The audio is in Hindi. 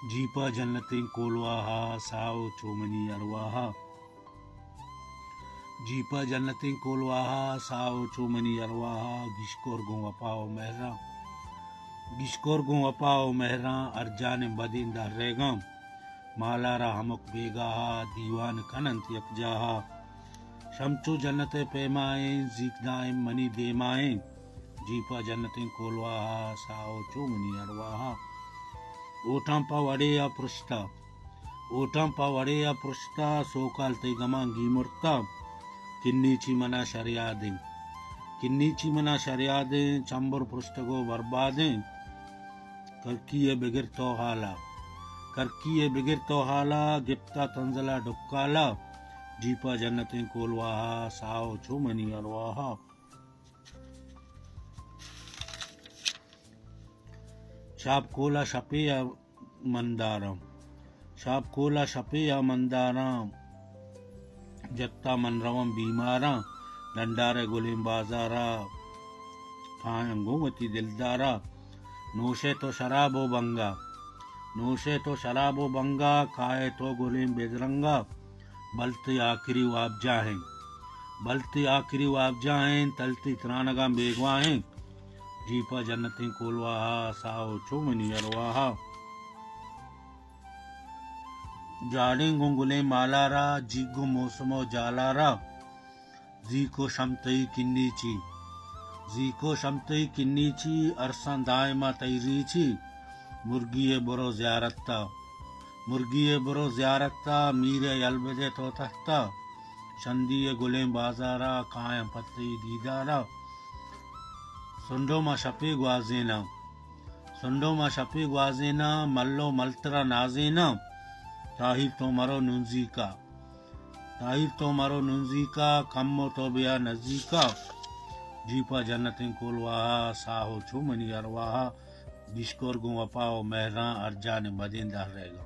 जीपा जन्नतें कोलवाहा साओ चोमनी अरवाहा। जीपा जन्नतें कोलवाहा साओ चोमनी अरवाहा। गिशकोर गो अपाओ महरा, गिशकोर गो अपाओ महरा। अर्जान बदिंदा रेगा मालारा हमक बेगाहा। दीवान कनंत यकजाहा। शमचो जन्नत पैमाए जीकदाए मनी देमाए। जीपा जन्नतें कोलवाहा साओ चोमनी अरवाहा। ओटांपा वडेया पृष्ठा, ओटांपा वडेया पृष्ठा। सोकाल तेगमा गीमुर्ता। किन्नीची मना शरियादे, किन्नीची मना शरियादे। चंबर पृष्ठगो बर्बादे। करकीये बिगिर तो हाला, करकीये बिगिर तो हाला। गिप्ता तंजला डुक्काला। जीपा जन्नतें कोलवाहा साओ चोमनी अरवाहा। शाप कोला शपेया मंदारम, शाप कोला शपेया मंदारम। जत्ता मनरवम बीमारा। डंडारे गुलिम बाजारा। खाएं गोमती दिलदारा। नोशे तो शराबो बंगा, नोशे तो शराबो बंगा। खाए तो गुलिम बेदरंगा। बलती आखिरी वाबजा हैं, बलती आखिरी वाबजा हैं। तलती त्रानगा बेगवा हैं। जीपा जन्नतें कोलवाहा साओ चोमनी अरवाहा। जाड़े गुंगुले मालारा। जीगो मौसमो जालारा। जीको शमतई किन्नीची, जीको शमतई किन्नीची। अरसन दायमा तैरीची। मुर्गिये बुरो ज़ियारत्ता, मुर्गिये बुरो ज़ियारत्ता। मीरे यलबदे तो तख्ता। शंदिये गुलें बाजारा। कायम पत्ती दीदारा। सुंडोमा शपे ग्वाजेना, सुंडोमा शपे ग्वाजेना। मल्लो मल्तरा नाजेना। ताहिर तो मरो नुंजीका, ताहिर तो मरो नुंजीका। कम्मो तो बिया नजीका। जीपा जन्नतें कोलवाहा साहो चोमनी अरवाहा। गिशकोर गो अपाओ महरा। अर्जान बदिंदा रहेगा।